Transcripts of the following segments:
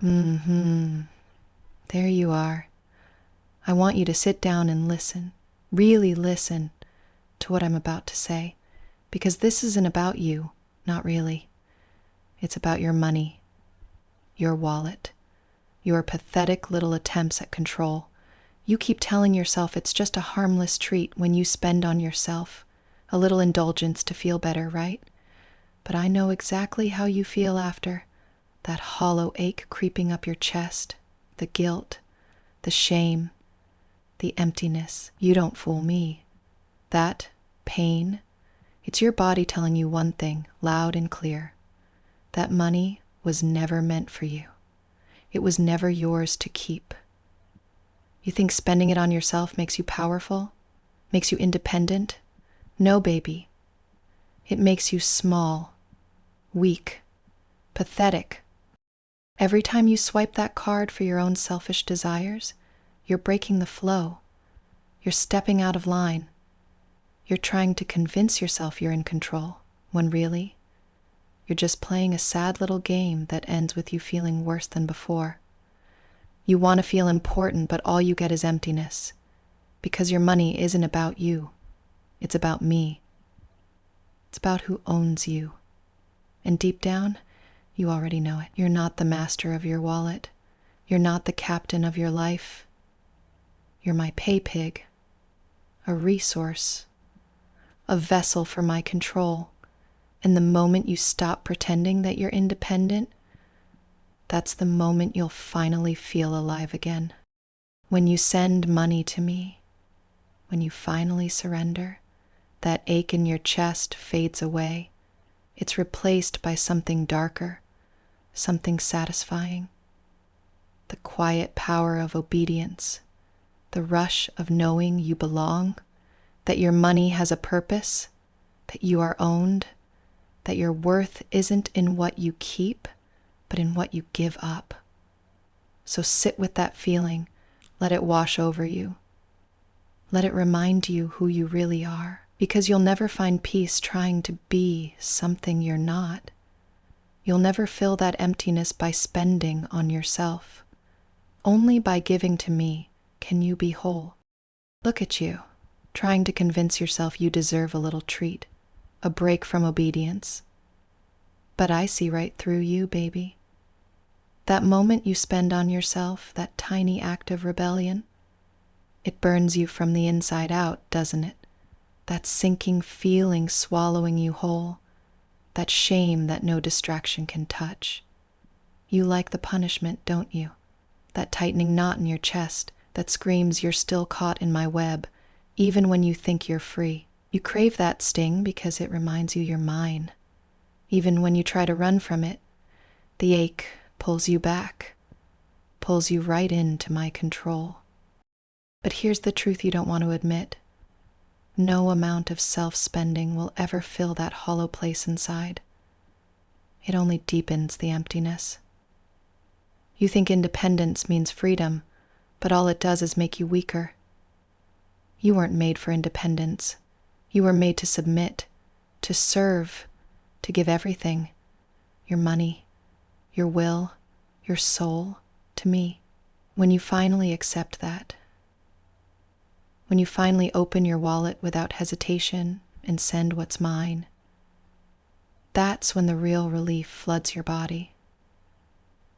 Mm-hmm. There you are. I want you to sit down and listen, really listen to what I'm about to say, because this isn't about you, not really. It's about your money, your wallet, your pathetic little attempts at control. You keep telling yourself it's just a harmless treat when you spend on yourself, a little indulgence to feel better, right? But I know exactly how you feel after. That hollow ache creeping up your chest, the guilt, the shame, the emptiness. You don't fool me. That pain, it's your body telling you one thing, loud and clear. That money was never meant for you. It was never yours to keep. You think spending it on yourself makes you powerful? Makes you independent? No, baby. It makes you small, weak, pathetic. Every time you swipe that card for your own selfish desires, you're breaking the flow. You're stepping out of line. You're trying to convince yourself you're in control, when really, you're just playing a sad little game that ends with you feeling worse than before. You want to feel important, but all you get is emptiness, because your money isn't about you. It's about me. It's about who owns you. And deep down, you already know it. You're not the master of your wallet. You're not the captain of your life. You're my paypig, a resource, a vessel for my control. And the moment you stop pretending that you're independent, that's the moment you'll finally feel alive again. When you send money to me, when you finally surrender, that ache in your chest fades away. It's replaced by something darker, something satisfying. The quiet power of obedience, the rush of knowing you belong, that your money has a purpose, that you are owned, that your worth isn't in what you keep, but in what you give up. So sit with that feeling, let it wash over you. Let it remind you who you really are, because you'll never find peace trying to be something you're not. You'll never fill that emptiness by spending on yourself. Only by giving to me can you be whole. Look at you, trying to convince yourself you deserve a little treat, a break from obedience. But I see right through you, baby. That moment you spend on yourself, that tiny act of rebellion, it burns you from the inside out, doesn't it? That sinking feeling swallowing you whole, that shame that no distraction can touch. You like the punishment, don't you? That tightening knot in your chest that screams you're still caught in my web, even when you think you're free. You crave that sting because it reminds you you're mine. Even when you try to run from it, the ache pulls you back, pulls you right into my control. But here's the truth you don't want to admit. No amount of self-spending will ever fill that hollow place inside. It only deepens the emptiness. You think independence means freedom, but all it does is make you weaker. You weren't made for independence. You were made to submit, to serve, to give everything, your money, your will, your soul, to me. When you finally accept that, when you finally open your wallet without hesitation and send what's mine, that's when the real relief floods your body.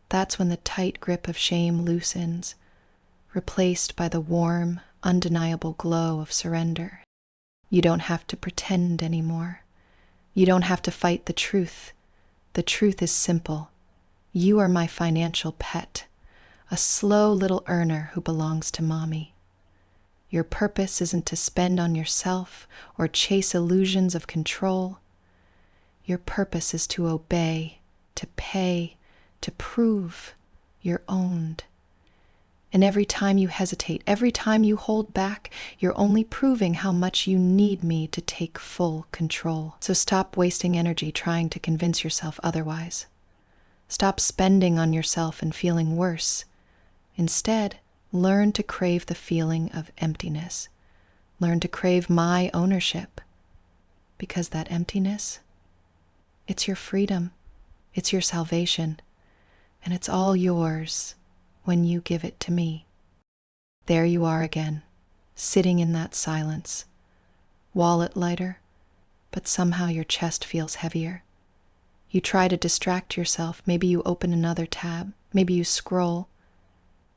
That's when the tight grip of shame loosens, replaced by the warm, undeniable glow of surrender. You don't have to pretend anymore. You don't have to fight the truth. The truth is simple. You are my financial pet, a slow little earner who belongs to mommy. Your purpose isn't to spend on yourself or chase illusions of control. Your purpose is to obey, to pay, to prove you're owned. And every time you hesitate, every time you hold back, you're only proving how much you need me to take full control. So stop wasting energy trying to convince yourself otherwise. Stop spending on yourself and feeling worse. Instead, learn to crave the feeling of emptiness. Learn to crave my ownership. Because that emptiness, it's your freedom. It's your salvation. and it's all yours when you give it to me. There you are again, sitting in that silence. Wallet lighter, but somehow your chest feels heavier. You try to distract yourself. Maybe you open another tab. Maybe you scroll.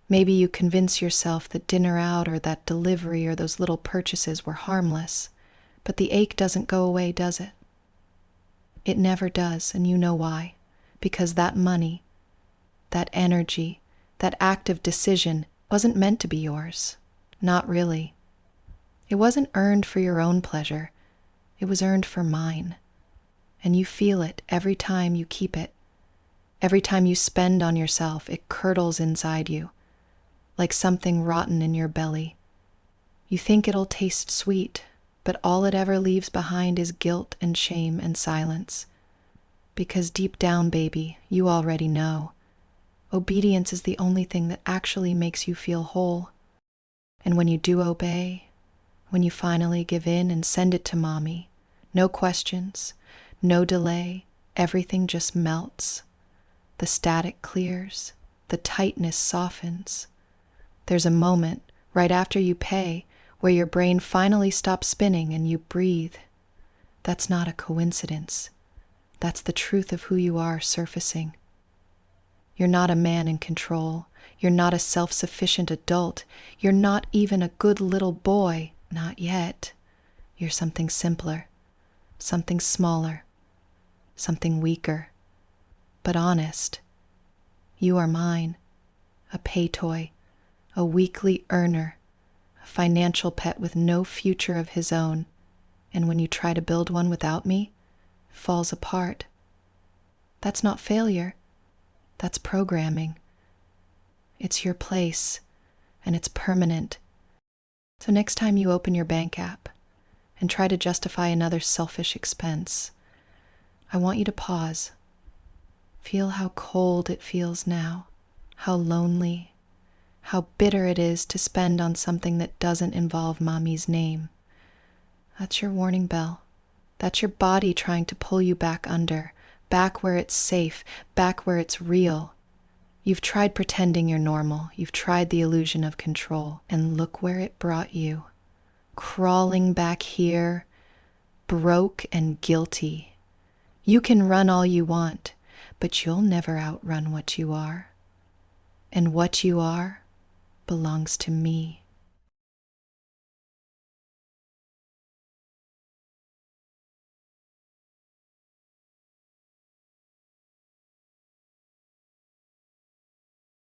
Maybe you convince yourself that dinner out or that delivery or those little purchases were harmless. But the ache doesn't go away, does it? It never does, and you know why. Because that money, that energy, that active decision wasn't meant to be yours. Not really. It wasn't earned for your own pleasure. It was earned for mine. And you feel it every time you keep it. Every time you spend on yourself, it curdles inside you, like something rotten in your belly. You think it'll taste sweet, but all it ever leaves behind is guilt and shame and silence. Because deep down, baby, you already know. Obedience is the only thing that actually makes you feel whole. And when you do obey, when you finally give in and send it to mommy, no questions, no delay, everything just melts. The static clears, the tightness softens. There's a moment right after you pay where your brain finally stops spinning and you breathe. That's not a coincidence. That's the truth of who you are surfacing. You're not a man in control. You're not a self-sufficient adult. You're not even a good little boy. Not yet. You're something simpler, something smaller, something weaker, but honest. You are mine, a pay toy, a weekly earner, a financial pet with no future of his own, and when you try to build one without me, it falls apart. That's not failure. That's programming. It's your place, and it's permanent. So next time you open your bank app and try to justify another selfish expense, I want you to pause. Feel how cold it feels now, how lonely, how bitter it is to spend on something that doesn't involve mommy's name. That's your warning bell. That's your body trying to pull you back under, back where it's safe, back where it's real. You've tried pretending you're normal. You've tried the illusion of control. And look where it brought you. Crawling back here, broke and guilty. You can run all you want, but you'll never outrun what you are. And what you are belongs to me.